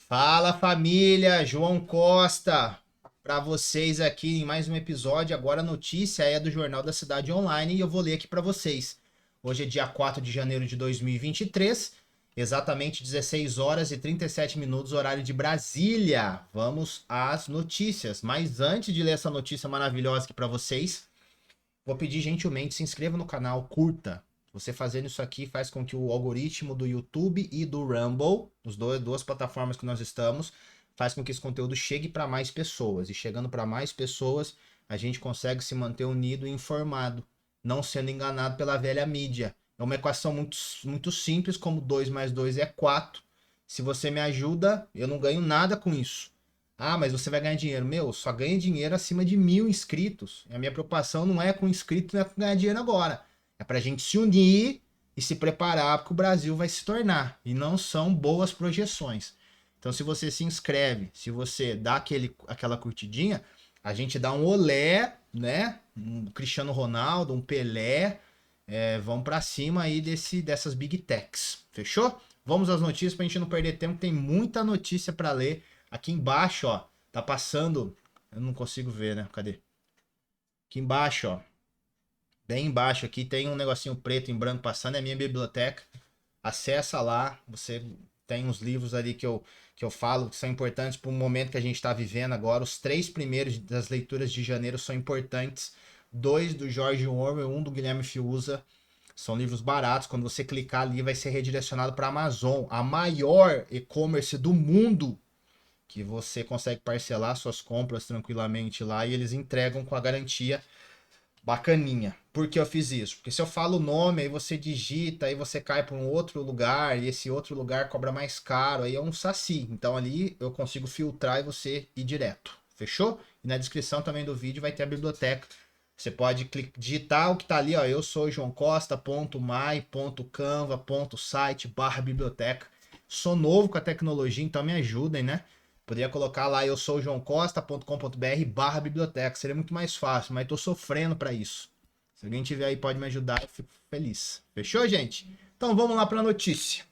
Fala família, João Costa, para vocês aqui em mais um episódio. Agora a notícia é do Jornal da Cidade Online e eu vou ler aqui para vocês. Hoje é dia 4 de janeiro de 2023, exatamente 16 horas e 37 minutos, horário de Brasília. Vamos às notícias. Mas antes de ler essa notícia maravilhosa aqui para vocês, vou pedir gentilmente, se inscreva no canal, curta. Você fazendo isso aqui faz com que o algoritmo do YouTube e do Rumble, duas plataformas que nós estamos, faz com que esse conteúdo chegue para mais pessoas. E chegando para mais pessoas, a gente consegue se manter unido e informado, não sendo enganado pela velha mídia. É uma equação muito simples, como 2 mais 2 é 4. Se você me ajuda, eu não ganho nada com isso. Ah, mas você vai ganhar dinheiro. Meu, só ganha dinheiro acima de 1.000 inscritos. E a minha preocupação não é com inscrito, não é com ganhar dinheiro agora. É pra gente se unir e se preparar porque o Brasil vai se tornar. E não são boas projeções. Então, se você se inscreve, se você dá aquela curtidinha, a gente dá um olé, né? Um Cristiano Ronaldo, um Pelé. Vamos pra cima aí dessas Big Techs. Fechou? Vamos às notícias pra gente não perder tempo. Tem muita notícia pra ler. Aqui embaixo, ó, tá passando. Eu não consigo ver, né? Cadê? Aqui embaixo, ó. Bem embaixo aqui tem um negocinho preto em branco passando, é a minha biblioteca. Acessa lá, você tem uns livros ali que eu falo que são importantes para o momento que a gente está vivendo agora. Os três primeiros das leituras de janeiro são importantes. Dois do George Orwell, um do Guilherme Fiuza. São livros baratos. Quando você clicar ali, vai ser redirecionado para a Amazon, a maior e-commerce do mundo, que você consegue parcelar suas compras tranquilamente lá e eles entregam com a garantia bacaninha. Por que eu fiz isso? Porque se eu falo o nome, aí você digita, aí você cai para um outro lugar e esse outro lugar cobra mais caro, aí é um saci. Então ali eu consigo filtrar e você ir direto. Fechou? E na descrição também do vídeo vai ter a biblioteca. Você pode digitar o que tá ali, ó. Eu sou joãocosta.mai.canva.site/biblioteca. Sou novo com a tecnologia, então me ajudem, né? Poderia colocar lá eu sou joãocosta.com.br/biblioteca. Seria muito mais fácil, mas tô sofrendo para isso. Se alguém tiver aí pode me ajudar, eu fico feliz. Fechou, gente? Então vamos lá para a notícia.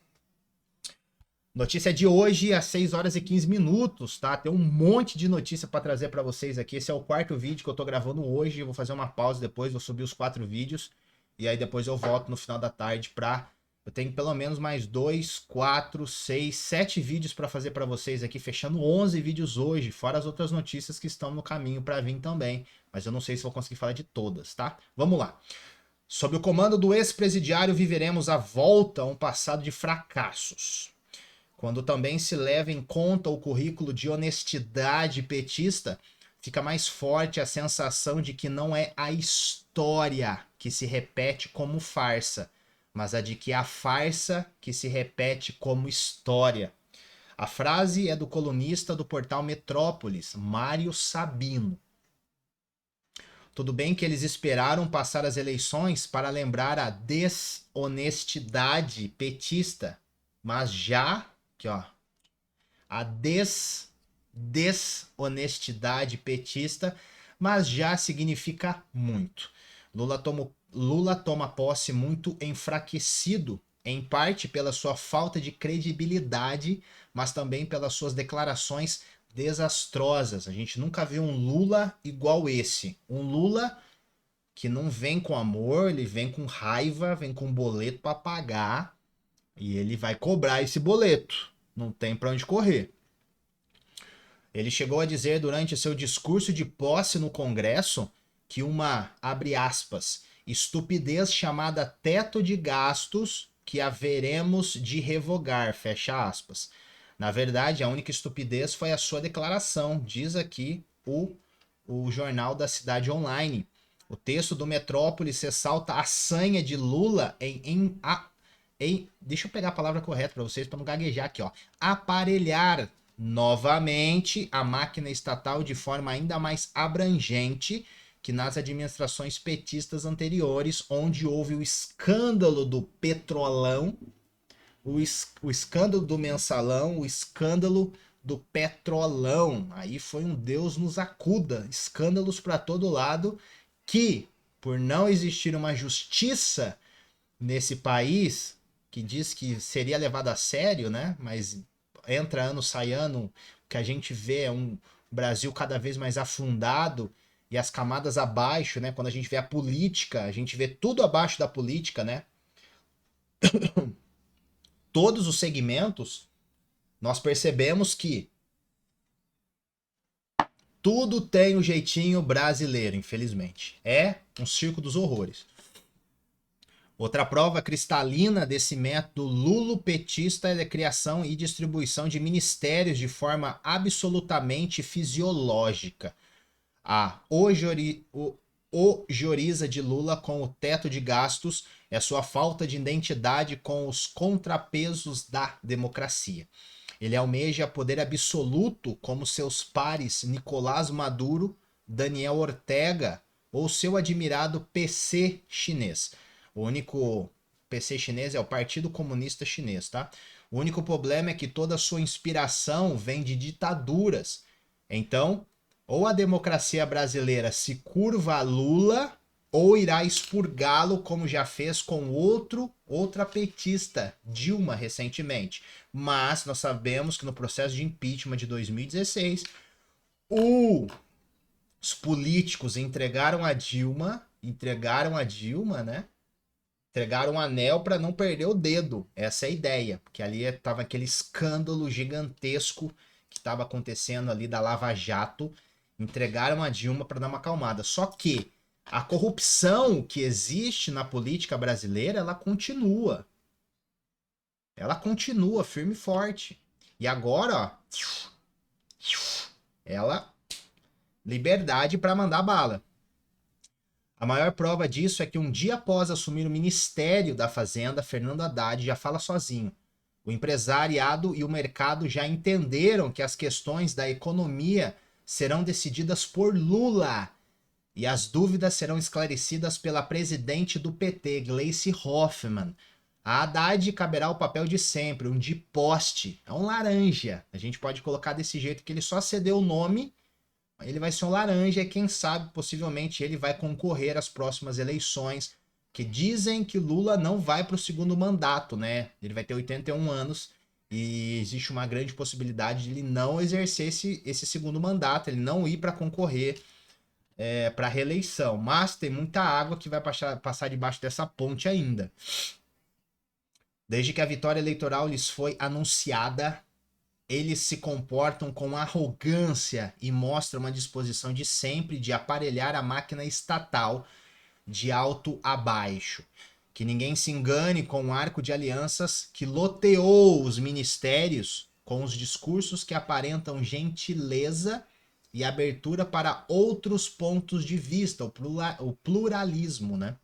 Notícia de hoje às 6 horas e 15 minutos, tá? Tem um monte de notícia para trazer para vocês aqui. Esse é o quarto vídeo que eu tô gravando hoje. Eu vou fazer uma pausa depois, vou subir os 4 vídeos. E aí depois eu volto no final da tarde pra. Eu tenho pelo menos mais 2, 4, 6, 7 vídeos para fazer para vocês aqui, fechando 11 vídeos hoje, fora as outras notícias que estão no caminho para vir também. Mas eu não sei se vou conseguir falar de todas, tá? Vamos lá. Sob o comando do ex-presidiário, viveremos a volta a um passado de fracassos. Quando também se leva em conta o currículo de honestidade petista, fica mais forte a sensação de que não é a história que se repete como farsa, mas a de que é a farsa que se repete como história. A frase é do colunista do portal Metrópolis, Mário Sabino. Tudo bem que eles esperaram passar as eleições para lembrar a desonestidade petista, mas já, aqui ó, a desonestidade petista, mas já significa muito. Lula toma posse muito enfraquecido, em parte pela sua falta de credibilidade, mas também pelas suas declarações desastrosas. A gente nunca viu um Lula igual esse. Um Lula que não vem com amor, ele vem com raiva, vem com boleto para pagar e ele vai cobrar esse boleto. Não tem para onde correr. Ele chegou a dizer durante seu discurso de posse no Congresso que uma, abre aspas, estupidez chamada teto de gastos que haveremos de revogar, fecha aspas. Na verdade, a única estupidez foi a sua declaração, diz aqui o Jornal da Cidade Online. O texto do Metrópolis ressalta a sanha de Lula deixa eu pegar a palavra correta para vocês, para não gaguejar aqui, ó. Aparelhar novamente a máquina estatal de forma ainda mais abrangente que nas administrações petistas anteriores, onde houve o escândalo do Petrolão, o escândalo do Mensalão, o escândalo do Petrolão. Aí foi um Deus nos acuda, escândalos para todo lado que, por não existir uma justiça nesse país que diz que seria levado a sério, né? Mas entra ano, sai ano, o que a gente vê é um Brasil cada vez mais afundado e as camadas abaixo, né? Quando a gente vê a política, a gente vê tudo abaixo da política, né? Todos os segmentos, nós percebemos que tudo tem o jeitinho brasileiro, infelizmente. É um circo dos horrores. Outra prova cristalina desse método lulopetista é a criação e distribuição de ministérios de forma absolutamente fisiológica. A ojeriza de Lula com o teto de gastos é sua falta de identidade com os contrapesos da democracia. Ele almeja poder absoluto como seus pares Nicolás Maduro, Daniel Ortega ou seu admirado PC chinês. O único PC chinês é o Partido Comunista Chinês, tá? O único problema é que toda a sua inspiração vem de ditaduras. Então, ou a democracia brasileira se curva a Lula, ou irá expurgá-lo, como já fez com outra petista, Dilma, recentemente. Mas nós sabemos que no processo de impeachment de 2016, os políticos entregaram a Dilma, né? Entregaram um anel para não perder o dedo. Essa é a ideia, porque ali estava aquele escândalo gigantesco que estava acontecendo ali da Lava Jato. Entregaram a Dilma para dar uma acalmada. Só que a corrupção que existe na política brasileira, ela continua. Ela continua firme e forte. E agora, ó, ela liberdade para mandar bala. A maior prova disso é que um dia após assumir o Ministério da Fazenda, Fernando Haddad já fala sozinho. O empresariado e o mercado já entenderam que as questões da economia serão decididas por Lula e as dúvidas serão esclarecidas pela presidente do PT, Gleice Hoffmann. A Haddad caberá o papel de sempre, um de poste. É um laranja. A gente pode colocar desse jeito que ele só cedeu o nome. Ele vai ser um laranja e quem sabe, possivelmente, ele vai concorrer às próximas eleições, que dizem que Lula não vai para o segundo mandato, né? Ele vai ter 81 anos e existe uma grande possibilidade de ele não exercer esse segundo mandato, ele não ir para concorrer para reeleição. Mas tem muita água que vai passar debaixo dessa ponte ainda. Desde que a vitória eleitoral lhes foi anunciada, eles se comportam com arrogância e mostram uma disposição de sempre de aparelhar a máquina estatal de alto a baixo. Que ninguém se engane com o arco de alianças que loteou os ministérios com os discursos que aparentam gentileza e abertura para outros pontos de vista, o pluralismo, né?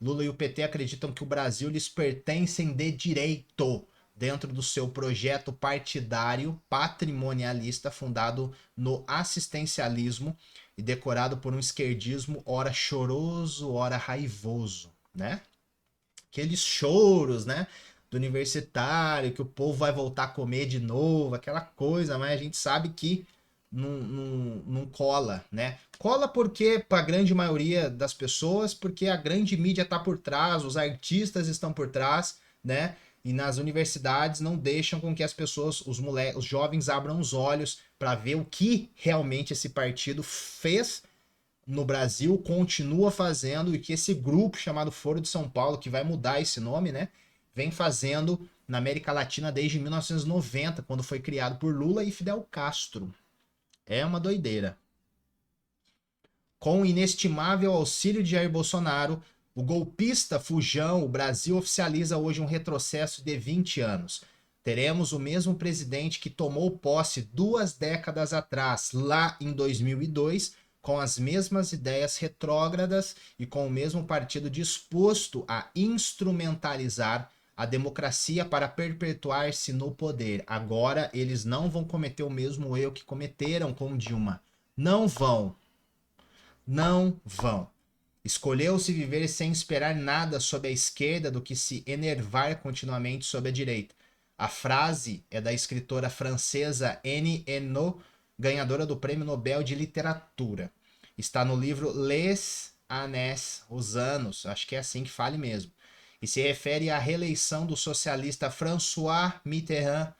Lula e o PT acreditam que o Brasil lhes pertencem de direito, dentro do seu projeto partidário patrimonialista fundado no assistencialismo e decorado por um esquerdismo ora choroso, ora raivoso, né? Aqueles choros, né? Do universitário, que o povo vai voltar a comer de novo, aquela coisa, mas a gente sabe que não cola, né? Cola porque, para a grande maioria das pessoas, porque a grande mídia está por trás, os artistas estão por trás, né? E nas universidades não deixam com que as pessoas, os jovens abram os olhos para ver o que realmente esse partido fez no Brasil, continua fazendo e que esse grupo chamado Foro de São Paulo, que vai mudar esse nome, né? Vem fazendo na América Latina desde 1990, quando foi criado por Lula e Fidel Castro. É uma doideira. Com o inestimável auxílio de Jair Bolsonaro, o golpista fujão, o Brasil oficializa hoje um retrocesso de 20 anos. Teremos o mesmo presidente que tomou posse 2 décadas atrás, lá em 2002, com as mesmas ideias retrógradas e com o mesmo partido disposto a instrumentalizar a democracia para perpetuar-se no poder. Agora eles não vão cometer o mesmo erro que cometeram com Dilma. Não vão. Não vão. Escolheu-se viver sem esperar nada sob a esquerda do que se enervar continuamente sob a direita. A frase é da escritora francesa Annie Ernaux, ganhadora do Prêmio Nobel de Literatura. Está no livro Les Années, Os Anos, acho que é assim que fale mesmo. E se refere à reeleição do socialista François Mitterrand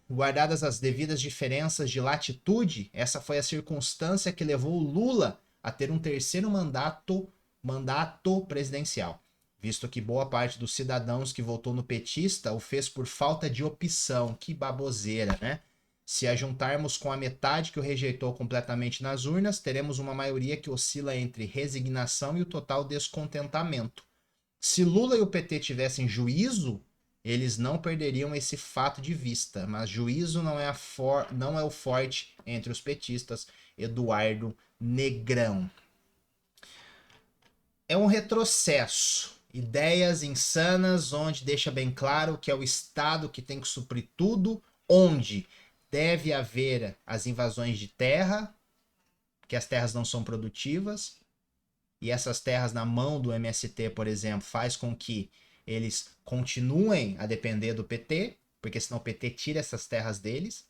Guardadas as devidas diferenças de latitude, essa foi a circunstância que levou o Lula a ter um terceiro mandato presidencial, visto que boa parte dos cidadãos que votou no petista o fez por falta de opção. Que baboseira, né? Se ajuntarmos com a metade que o rejeitou completamente nas urnas, teremos uma maioria que oscila entre resignação e o total descontentamento. Se Lula e o PT tivessem juízo, eles não perderiam esse fato de vista, mas juízo não é o forte entre os petistas. Eduardo Negrão. É um retrocesso. Ideias insanas, onde deixa bem claro que é o Estado que tem que suprir tudo, onde deve haver as invasões de terra, que as terras não são produtivas, e essas terras na mão do MST, por exemplo, faz com que eles continuem a depender do PT, porque senão o PT tira essas terras deles.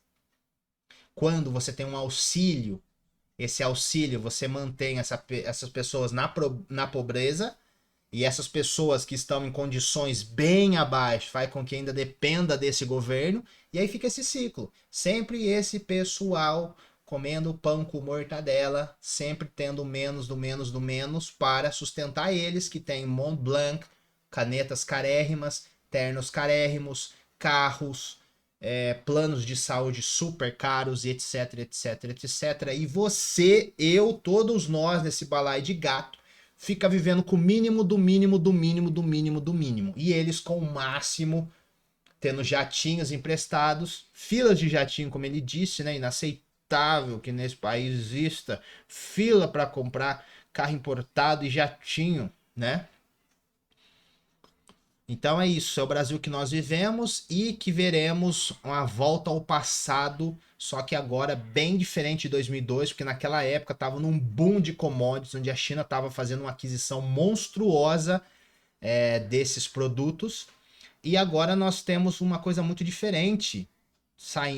Quando você tem um auxílio, esse auxílio você mantém essas pessoas na pobreza, e essas pessoas que estão em condições bem abaixo faz com que ainda dependa desse governo, e aí fica esse ciclo. Sempre esse pessoal comendo pão com mortadela, sempre tendo menos do menos do menos para sustentar eles, que tem Mont Blanc, canetas carérrimas, ternos carérrimos, carros, planos de saúde super caros, e etc, etc, etc. E você, eu, todos nós nesse balaio de gato, fica vivendo com o mínimo do mínimo do mínimo do mínimo do mínimo. E eles com o máximo, tendo jatinhos emprestados, filas de jatinho, como ele disse, né? Inaceitável que nesse país exista fila para comprar carro importado e jatinho, né? Então é isso, é o Brasil que nós vivemos e que veremos uma volta ao passado, só que agora bem diferente de 2002, porque naquela época estava num boom de commodities, onde a China estava fazendo uma aquisição monstruosa desses produtos, e agora nós temos uma coisa muito diferente,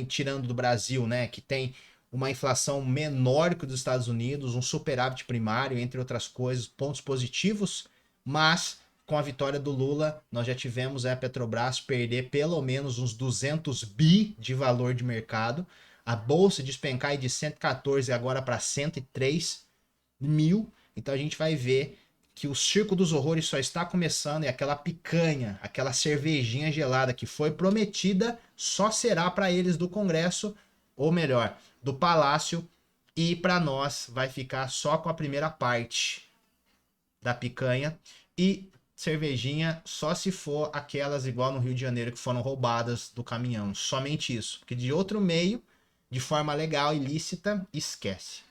tirando do Brasil, né, que tem uma inflação menor que os Estados Unidos, um superávit primário, entre outras coisas, pontos positivos, mas com a vitória do Lula, nós já tivemos a Petrobras perder pelo menos uns 200 bi de valor de mercado, a bolsa despencar de 114 agora para 103 mil, então a gente vai ver que o circo dos horrores só está começando, e aquela picanha, aquela cervejinha gelada que foi prometida só será para eles do Congresso, ou melhor, do Palácio, e para nós vai ficar só com a primeira parte da picanha, e cervejinha só se for aquelas igual no Rio de Janeiro que foram roubadas do caminhão, somente isso, porque de outro meio, de forma legal, ilícita, esquece.